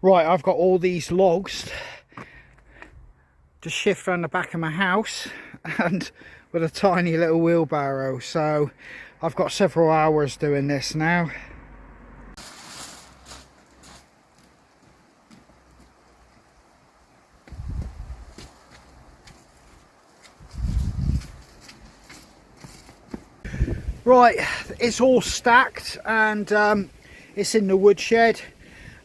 Right, I've got all these logs to shift around the back of my house and with a tiny little wheelbarrow, so I've got several hours doing this now. Right, it's all stacked and it's in the woodshed,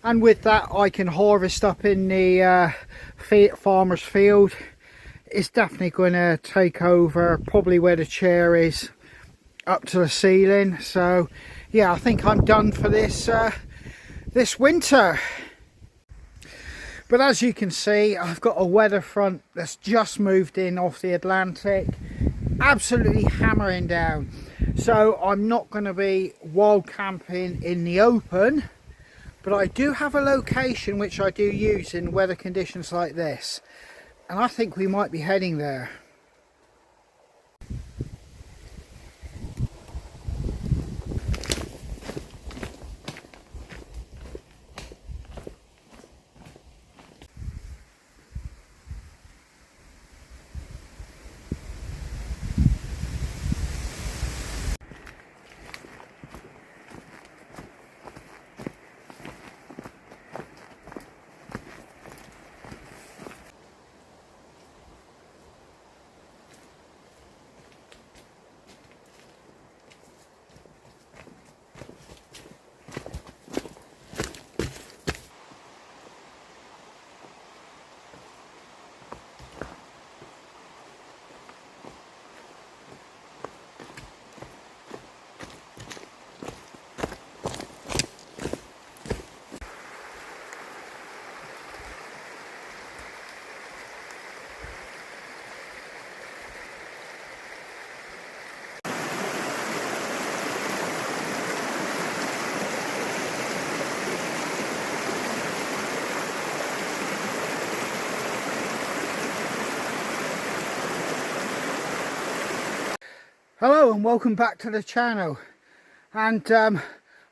and with that I can harvest up in the farmer's field. It's definitely going to take over probably where the chair is up to the ceiling. So yeah, I think I'm done for this this winter. But as you can see, I've got a weather front that's just moved in off the Atlantic, absolutely hammering down. So I'm not going to be wild camping in the open, but I do have a location which I do use in weather conditions like this, and I think we might be heading there. Hello and welcome back to the channel, and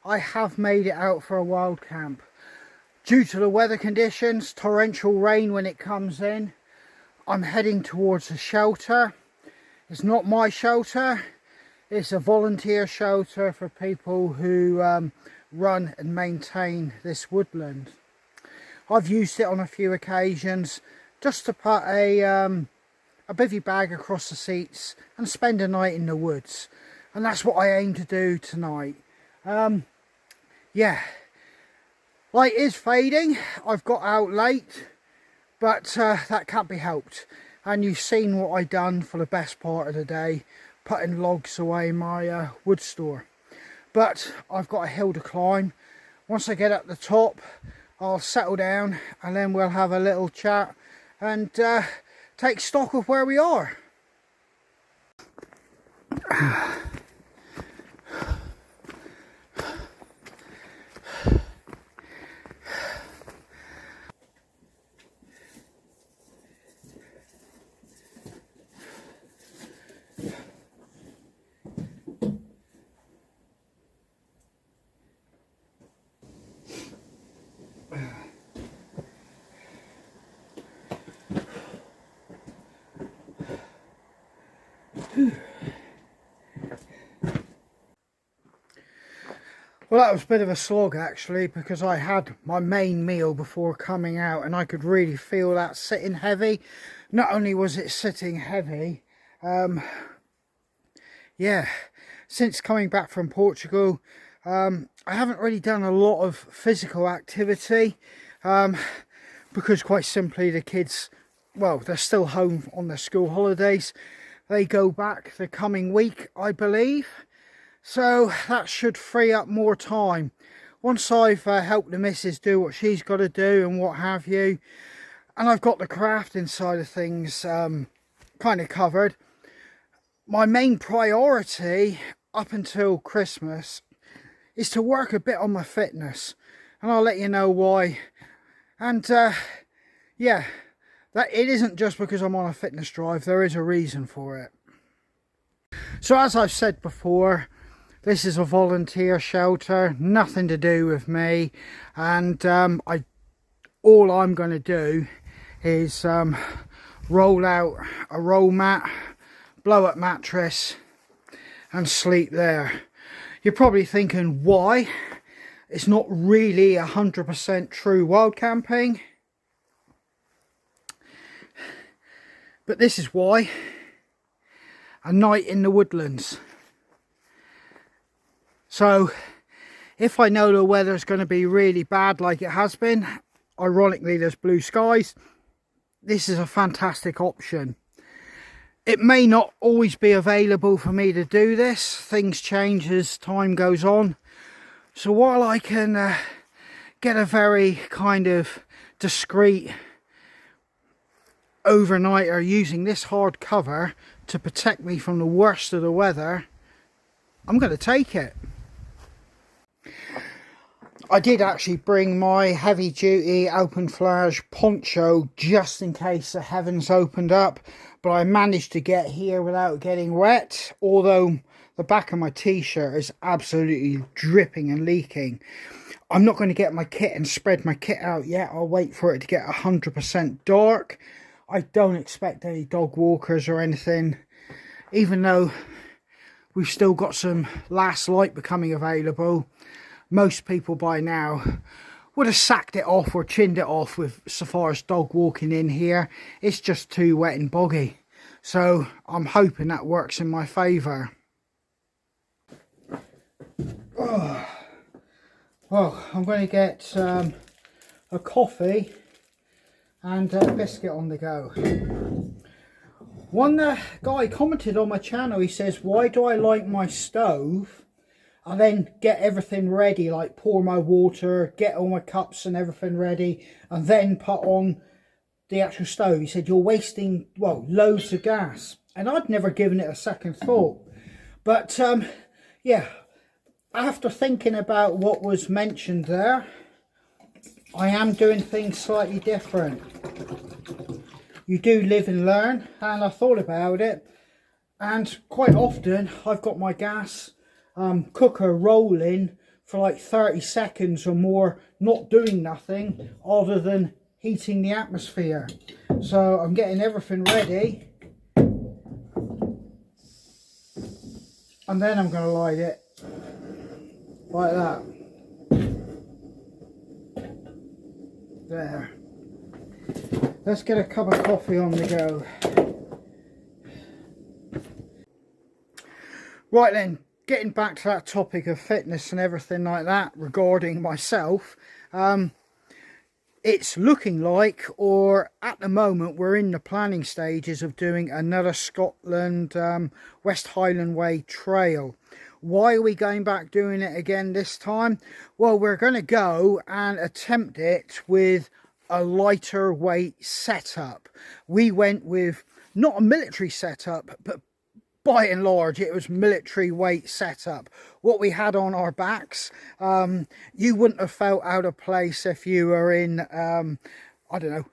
I have made it out for a wild camp. Due to the weather conditions, torrential rain when it comes in, I'm heading towards a shelter. It's not my shelter, it's a volunteer shelter for people who run and maintain this woodland. I've used it on a few occasions just to put a bivvy bag across the seats and spend a night in the woods, and that's what I aim to do tonight. Yeah, light is fading. I've got out late, but that can't be helped, and you've seen what I've done for the best part of the day, putting logs away in my wood store. But I've got a hill to climb. Once I get up the top, I'll settle down and then we'll have a little chat and take stock of where we are. Well, that was a bit of a slog actually, because I had my main meal before coming out and I could really feel that sitting heavy. Not only was it sitting heavy, yeah, since coming back from Portugal, I haven't really done a lot of physical activity because quite simply the kids, well, they're still home on their school holidays. They go back the coming week, I believe. So that should free up more time. Once I've helped the missus do what she's got to do and what have you, and I've got the crafting side of things kind of covered, my main priority up until Christmas is to work a bit on my fitness, and I'll let you know why. And yeah, that it isn't just because I'm on a fitness drive, there is a reason for it. So as I've said before, this is a volunteer shelter, nothing to do with me, and I all I'm going to do is roll out a roll mat, blow up mattress and sleep there. You're probably thinking, why? It's not really 100% true wild camping, but this is why. A night in the woodlands. So if I know the weather's going to be really bad like it has been, ironically there's blue skies, this is a fantastic option. It may not always be available for me to do this. Things change as time goes on. So while I can get a very kind of discreet overnighter using this hard cover to protect me from the worst of the weather, I'm going to take it. I did actually bring my heavy duty open flash poncho just in case the heavens opened up, but I managed to get here without getting wet, although the back of my t-shirt is absolutely dripping and leaking. I'm not going to get my kit and spread my kit out yet. I'll wait for it to get 100% dark. I don't expect any dog walkers or anything, even though we've still got some last light becoming available. Most people by now would have sacked it off or chinned it off with so far as dog walking in here. It's just too wet and boggy. So I'm hoping that works in my favour. Oh. Well, I'm going to get a coffee and a biscuit on the go. One guy commented on my channel, he says, why do I light my stove and then get everything ready, like pour my water, get all my cups and everything ready, and then put on the actual stove? He said, you're wasting, well, loads of gas. And I'd never given it a second thought. But yeah, after thinking about what was mentioned there, I am doing things slightly different. You do live and learn, and I thought about it, and quite often I've got my gas cooker rolling for like 30 seconds or more, not doing nothing other than heating the atmosphere. So I'm getting everything ready, and then I'm going to light it like that. There. Let's get a cup of coffee on the go. Right then, getting back to that topic of fitness and everything like that regarding myself, it's looking like, or at the moment we're in the planning stages of doing another Scotland West Highland Way trail. Why are we going back doing it again this time? Well, we're going to go and attempt it with a lighter weight setup. We went with not a military setup, but by and large it was military weight setup. What we had on our backs, you wouldn't have felt out of place if you were in I don't know,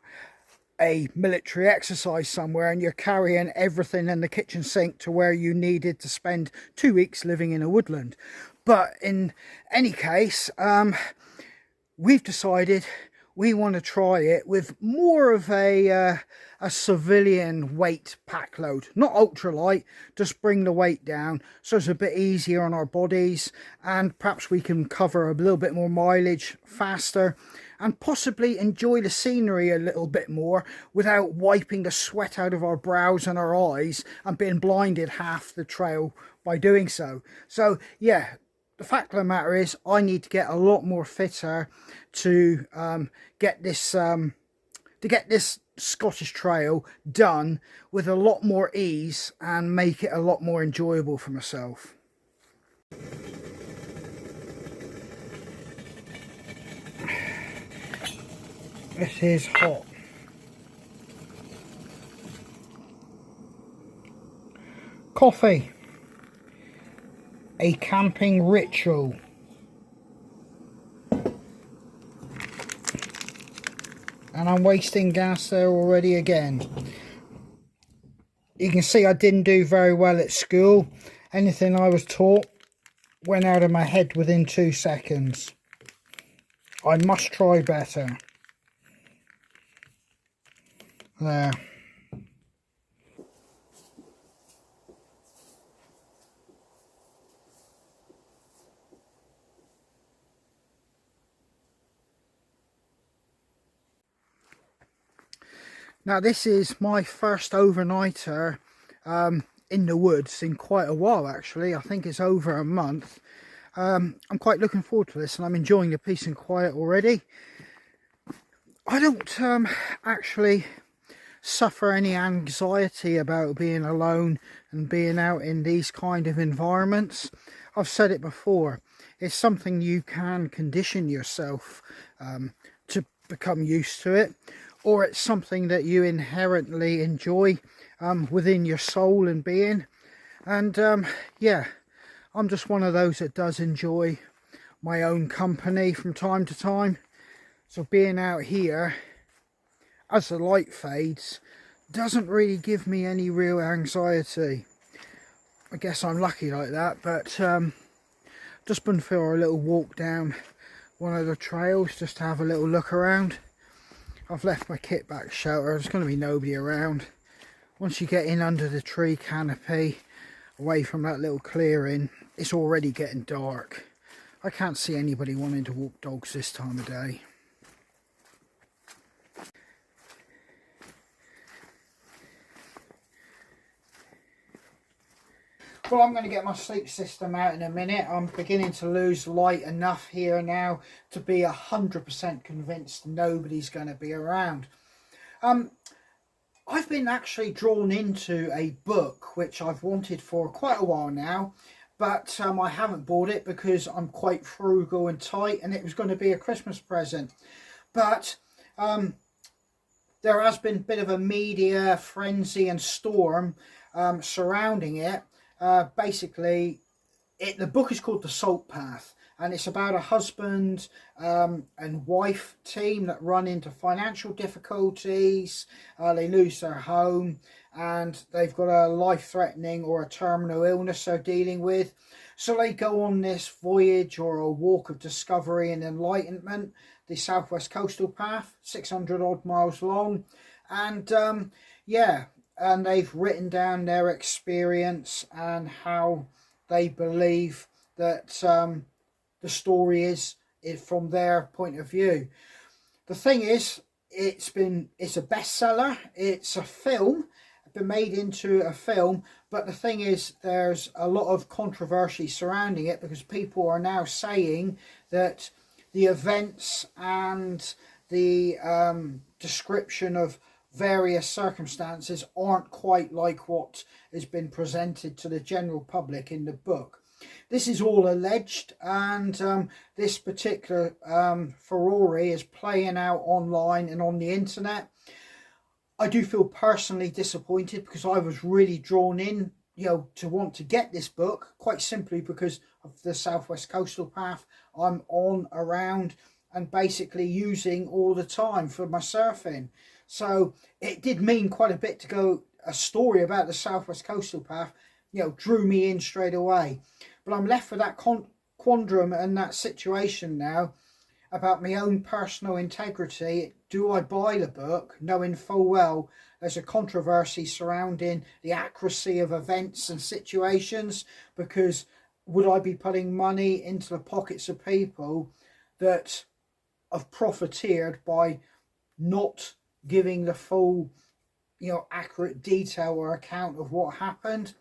a military exercise somewhere and you're carrying everything in the kitchen sink to where you needed to spend 2 weeks living in a woodland. But in any case, we've decided we want to try it with more of a civilian weight pack load, not ultralight, just bring the weight down so it's a bit easier on our bodies, and perhaps we can cover a little bit more mileage faster and possibly enjoy the scenery a little bit more without wiping the sweat out of our brows and our eyes and being blinded half the trail by doing so. So yeah, the fact of the matter is I need to get a lot more fitter to get this Scottish trail done with a lot more ease and make it a lot more enjoyable for myself. This is hot. Coffee. A camping ritual. And I'm wasting gas there already again. You can see I didn't do very well at school. Anything I was taught went out of my head within 2 seconds. I must try better. There. Now this is my first overnighter in the woods in quite a while actually. I think it's over a month. I'm quite looking forward to this and I'm enjoying the peace and quiet already. I don't actually suffer any anxiety about being alone and being out in these kind of environments. I've said it before, it's something you can condition yourself to become used to it, or it's something that you inherently enjoy within your soul and being. And yeah, I'm just one of those that does enjoy my own company from time to time. So being out here as the light fades doesn't really give me any real anxiety. I guess I'm lucky like that. But just been for a little walk down one of the trails just to have a little look around. I've left my kit back shelter. There's going to be nobody around. Once you get in under the tree canopy, away from that little clearing, it's already getting dark. I can't see anybody wanting to walk dogs this time of day. Well, I'm going to get my sleep system out in a minute. I'm beginning to lose light enough here now to be 100% convinced nobody's going to be around. I've been actually drawn into a book which I've wanted for quite a while now, but I haven't bought it because I'm quite frugal and tight, and it was going to be a Christmas present. But there has been a bit of a media frenzy and storm surrounding it. Basically, the book is called The Salt Path, and it's about a husband and wife team that run into financial difficulties. They lose their home and they've got a life-threatening or a terminal illness they're dealing with. So they go on this voyage or a walk of discovery and enlightenment, the Southwest Coastal Path, 600 odd miles long. And yeah, and they've written down their experience and how they believe that the story is from their point of view. The thing is, it's a bestseller. It's a film, been made into a film, but the thing is, there's a lot of controversy surrounding it because people are now saying that the events and the description of various circumstances aren't quite like what has been presented to the general public in the book. This is all alleged, and this particular furore is playing out online and on the internet. I do feel personally disappointed because I was really drawn in, to want to get this book, quite simply because of the Southwest Coastal Path I'm on, around, and basically using all the time for my surfing. So it did mean quite a bit to go. A story about the Southwest Coastal Path, drew me in straight away. But I'm left with that quandrum and that situation now about my own personal integrity. Do I buy the book, knowing full well there's a controversy surrounding the accuracy of events and situations? Because would I be putting money into the pockets of people that have profiteered by not giving the full, accurate detail or account of what happened?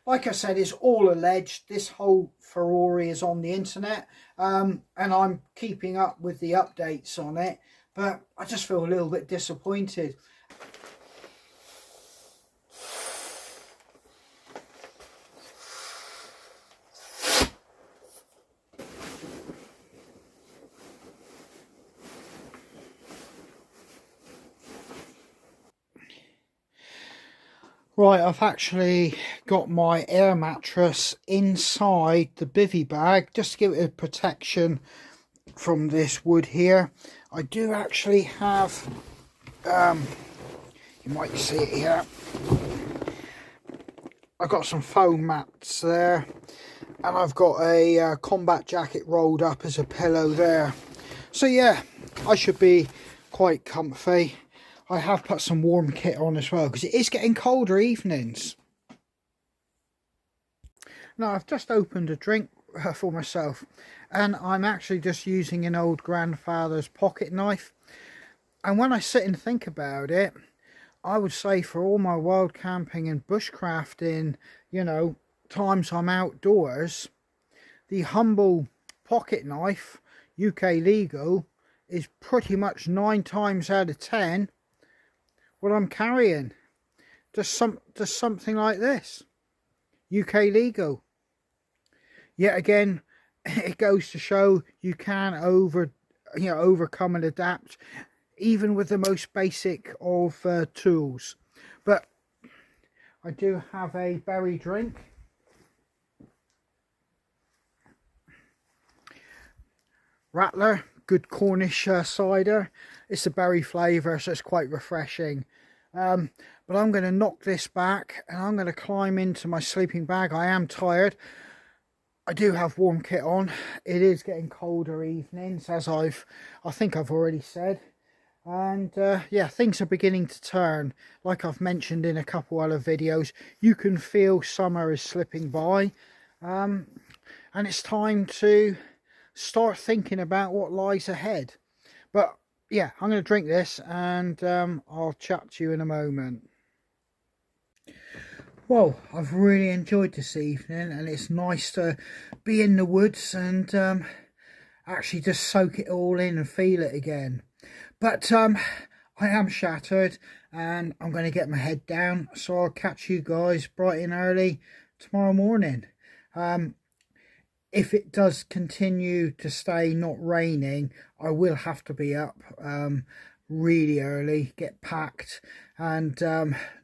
Like I said, it's all alleged. This whole furore is on the internet, and I'm keeping up with the updates on it, but I just feel a little bit disappointed. Right, I've actually got my air mattress inside the bivvy bag just to give it a protection from this wood here. I do actually have, you might see it here, I've got some foam mats there, and I've got a combat jacket rolled up as a pillow there. So yeah, I should be quite comfy. I have put some warm kit on as well because it is getting colder evenings. Now I've just opened a drink for myself, and I'm actually just using an old grandfather's pocket knife. And when I sit and think about it, I would say for all my wild camping and bushcrafting, you know, times I'm outdoors, the humble pocket knife, UK legal, is pretty much 9 times out of 10 what I'm carrying. Just something like this, UK legal. Yet again, it goes to show you can overcome and adapt, even with the most basic of tools. But I do have a berry drink. Rattler, good Cornish cider. It's a berry flavour, so it's quite refreshing. But I'm going to knock this back and I'm going to climb into my sleeping bag. I am tired. I do have warm kit on. It is getting colder evenings, as I think I've already said. And yeah, things are beginning to turn. Like I've mentioned in a couple other videos, you can feel summer is slipping by. And it's time to start thinking about what lies ahead. But yeah, I'm going to drink this and I'll chat to you in a moment. Well, I've really enjoyed this evening, and it's nice to be in the woods and actually just soak it all in and feel it again. But I am shattered and I'm going to get my head down, so I'll catch you guys bright and early tomorrow morning. If it does continue to stay not raining, I will have to be up really early, get packed, and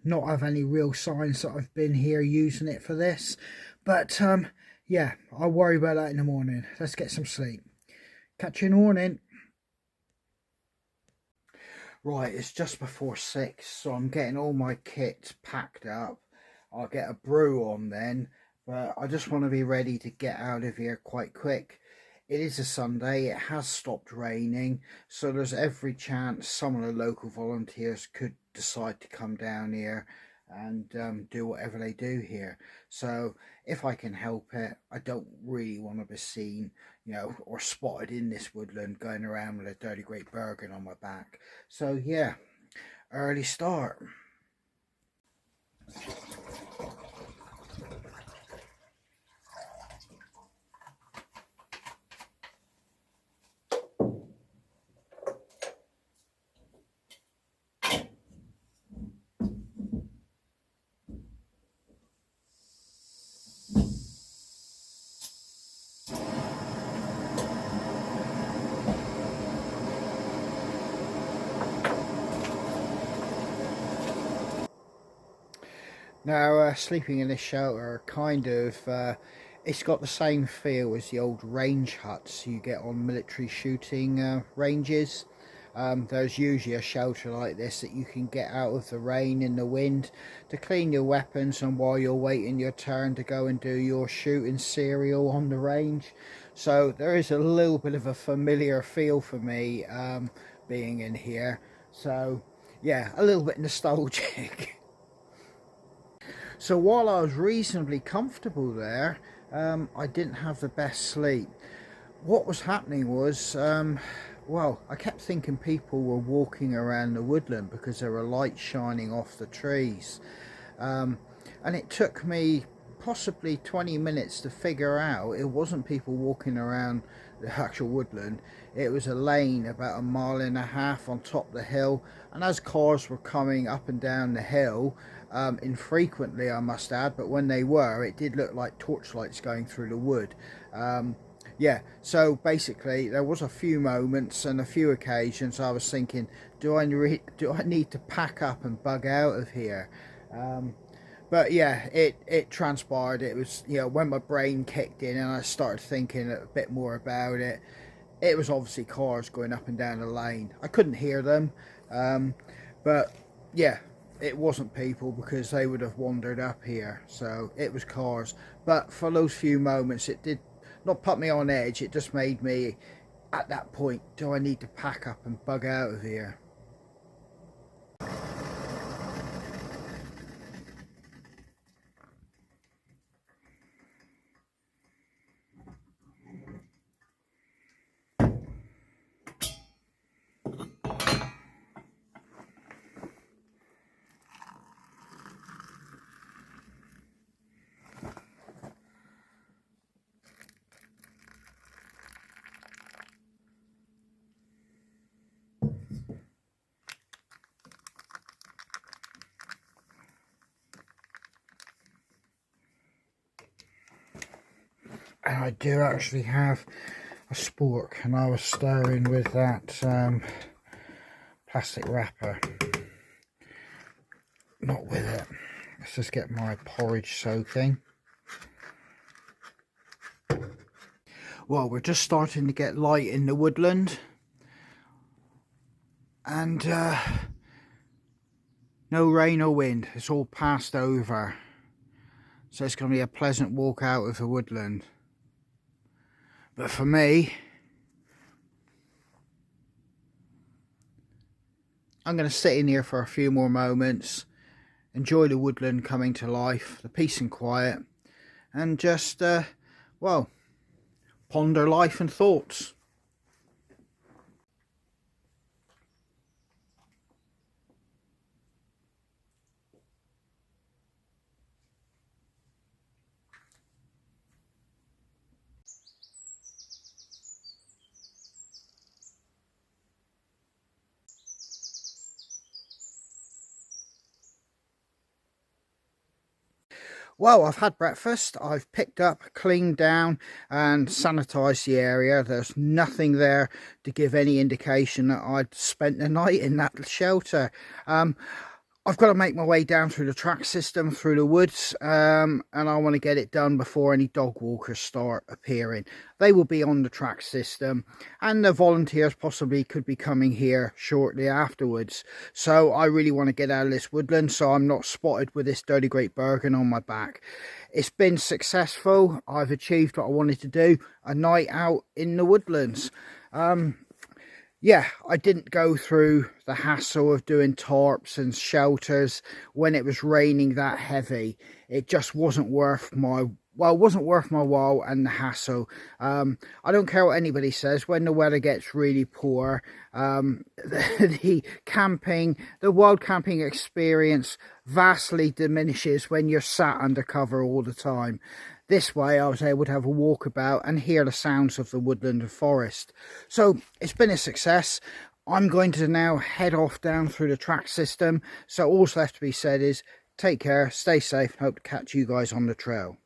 not have any real signs that I've been here using it for this. But yeah, I'll worry about that in the morning. Let's get some sleep. Catch you in the morning. Right, it's just before 6, so I'm getting all my kit packed up. I'll get a brew on then, but I just want to be ready to get out of here quite quick. It is a Sunday, it has stopped raining, so there's every chance some of the local volunteers could decide to come down here and do whatever they do here. So if I can help it, I don't really want to be seen, you know, or spotted in this woodland going around with a dirty Great Bergen on my back. So yeah, early start. Now, sleeping in this shelter kind of, it's got the same feel as the old range huts you get on military shooting ranges. There's usually a shelter like this that you can get out of the rain and the wind to clean your weapons, and while you're waiting your turn to go and do your shooting serial on the range. So there is a little bit of a familiar feel for me being in here. So yeah, a little bit nostalgic. So while I was reasonably comfortable there, I didn't have the best sleep. What was happening was, well, I kept thinking people were walking around the woodland because there were lights shining off the trees. And it took me possibly 20 minutes to figure out it wasn't people walking around the actual woodland. It was a lane about 1.5 miles on top of the hill, and as cars were coming up and down the hill, infrequently I must add, but when they were, it did look like torchlights going through the wood. Yeah, so basically there was a few moments and a few occasions I was thinking, do I need to pack up and bug out of here? But yeah, it transpired. It was, you know, when my brain kicked in and I started thinking a bit more about it, it was obviously cars going up and down the lane. I couldn't hear them, but yeah, it wasn't people because they would have wandered up here. So it was cars. But for those few moments, it did not put me on edge. It just made me, at that point, do I need to pack up and bug out of here? And I do actually have a spork, and I was stirring with that plastic wrapper. Not with it. Let's just get my porridge soaking. Well, we're just starting to get light in the woodland, and no rain or wind. It's all passed over, so it's going to be a pleasant walk out of the woodland. But for me, I'm going to sit in here for a few more moments, enjoy the woodland coming to life, the peace and quiet, and just, well, ponder life and thoughts. Well, I've had breakfast, I've picked up, cleaned down and sanitised the area. There's nothing there to give any indication that I'd spent the night in that shelter. I've got to make my way down through the track system, through the woods, and I want to get it done before any dog walkers start appearing. They will be on the track system, and the volunteers possibly could be coming here shortly afterwards. So I really want to get out of this woodland so I'm not spotted with this dirty great Bergen on my back. It's been successful. I've achieved what I wanted to do, a night out in the woodlands. Yeah, I didn't go through the hassle of doing tarps and shelters when it was raining that heavy. It just wasn't worth my, well, it wasn't worth my while and the hassle. I don't care what anybody says, when the weather gets really poor, the camping, the wild camping experience vastly diminishes when you're sat under cover all the time. This way I was able to have a walkabout and hear the sounds of the woodland and forest. So it's been a success. I'm going to now head off down through the track system. So all left to be said is take care, stay safe, and hope to catch you guys on the trail.